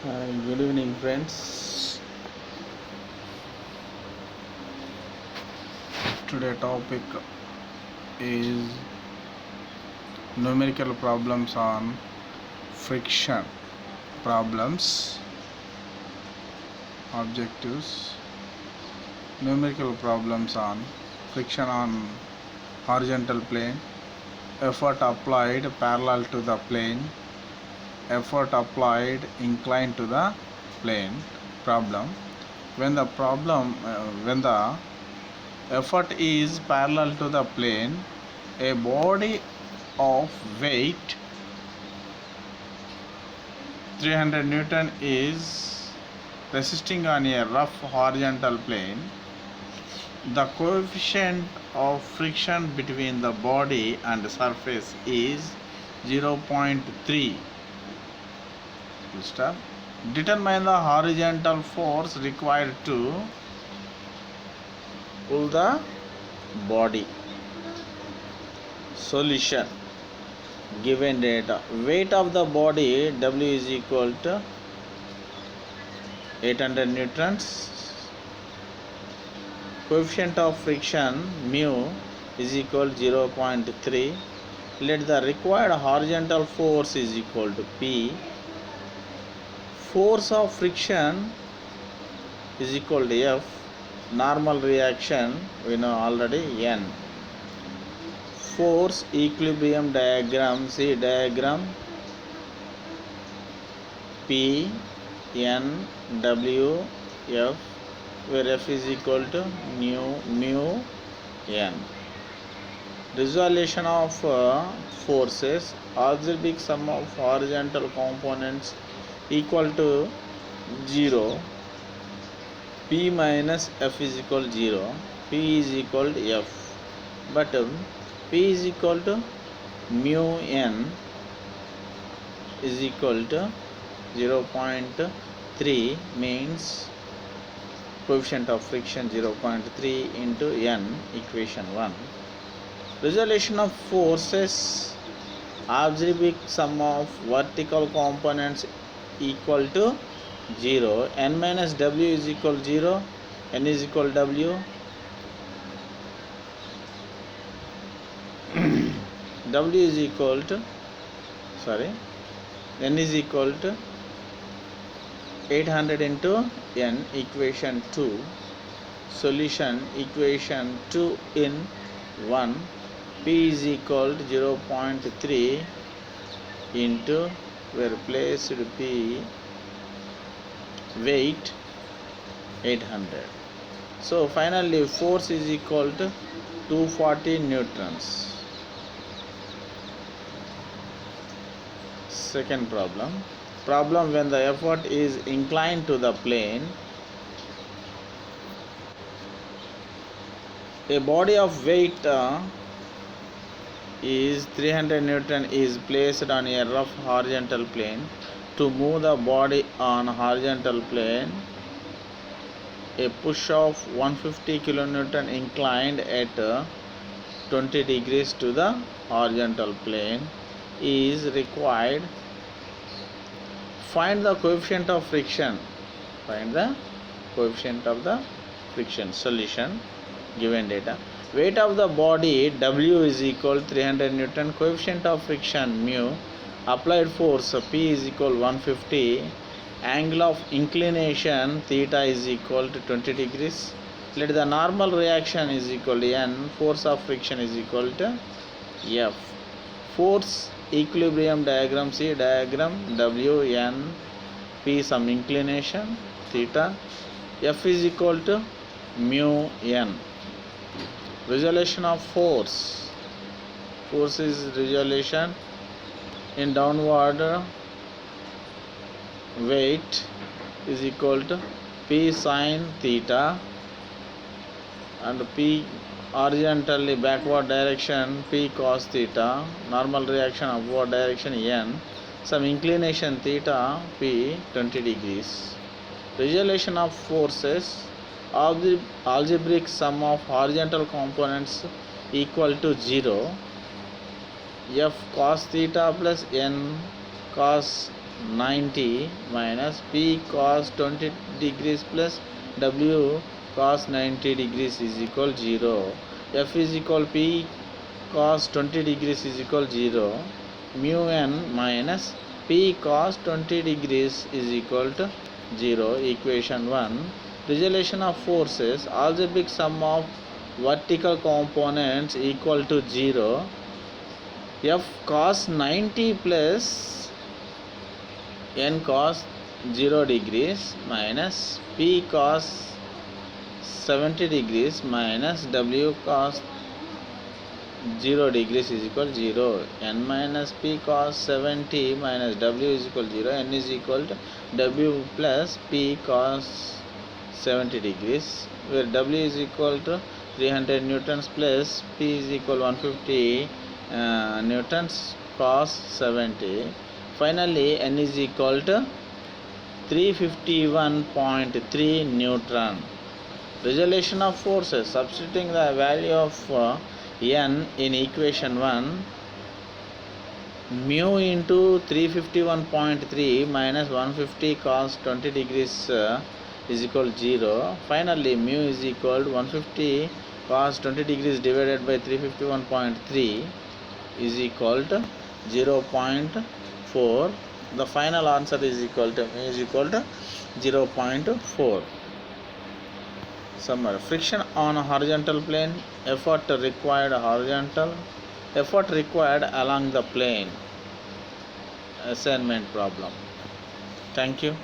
Good evening, friends. Today topic is numerical problems on friction problems, objectives, numerical problems on friction on horizontal plane, effort applied parallel to the plane, effort applied inclined to the plane. Problem: when the effort is parallel to the plane, a body of weight 300 Newton is resisting on a rough horizontal plane. The coefficient of friction between the body and the surface is 0.3. Determine the horizontal force required to pull the body. Solution: given data, weight of the body W is equal to 800 newtons, coefficient of friction mu is equal to 0.3. Let the required horizontal force is equal to P. Force of friction is equal to F. Normal reaction we know already, N. Force equilibrium diagram, see diagram, P, N, W, F, where F is equal to mu, N. Resolution of forces: algebraic sum of horizontal components equal to 0. P minus F is equal to 0. P is equal to F. But P is equal to mu N is equal to 0.3, means coefficient of friction 0.3 into N, equation 1. Resolution of forces: algebraic sum of vertical components equal to 0. N minus W is equal to 0. N is equal to W. W is equal to, N is equal to 800 into N, equation 2. Solution: equation 2 in 1. P is equal to 0.3 into, where placed P, weight 800. So finally force is equal to 240 newtons. Second problem: when the effort is inclined to the plane, a body of weight is 300 Newton is placed on a rough horizontal plane. To move the body on horizontal plane, a push of 150 kN inclined at 20 degrees to the horizontal plane is required. Find the coefficient of friction. Solution: given data, weight of the body W is equal to 300 Newton, coefficient of friction mu, applied force P is equal to 150, angle of inclination theta is equal to 20 degrees. Let the normal reaction is equal to N, force of friction is equal to F. Force equilibrium diagram, see diagram, W, N, P some inclination, theta, F is equal to mu N. Resolution of force: force is resolution in downward weight is equal to P sin theta, and P horizontally backward direction P cos theta, normal reaction upward direction N, some inclination theta P 20 degrees. Resolution of forces: algebraic sum of horizontal components equal to 0. F cos theta plus N cos 90 minus P cos 20 degrees plus W cos 90 degrees is equal 0. F is equal P cos 20 degrees is equal 0. Mu n minus P cos 20 degrees is equal to 0. Equation 1. Resolution of forces. Algebraic sum of vertical components equal to 0. F cos 90 plus n cos 0 degrees minus P cos 70 degrees minus W cos 0 degrees is equal 0. N minus P cos 70 minus W is equal 0. N is equal to W plus P cos 70 degrees, where W is equal to 300 newtons plus P is equal 150 newtons cos 70. Finally, N is equal to 351.3 Newton. Resolution of forces. Substituting the value of N in equation 1, mu into 351.3 minus 150 cos 20 degrees is equal to 0. Finally, mu is equal to 150 cos 20 degrees divided by 351.3 is equal to 0.4. The final answer is equal to mu is equal to 0.4. Summary. Friction on a horizontal plane. Effort required horizontal. Effort required along the plane. Assignment problem. Thank you.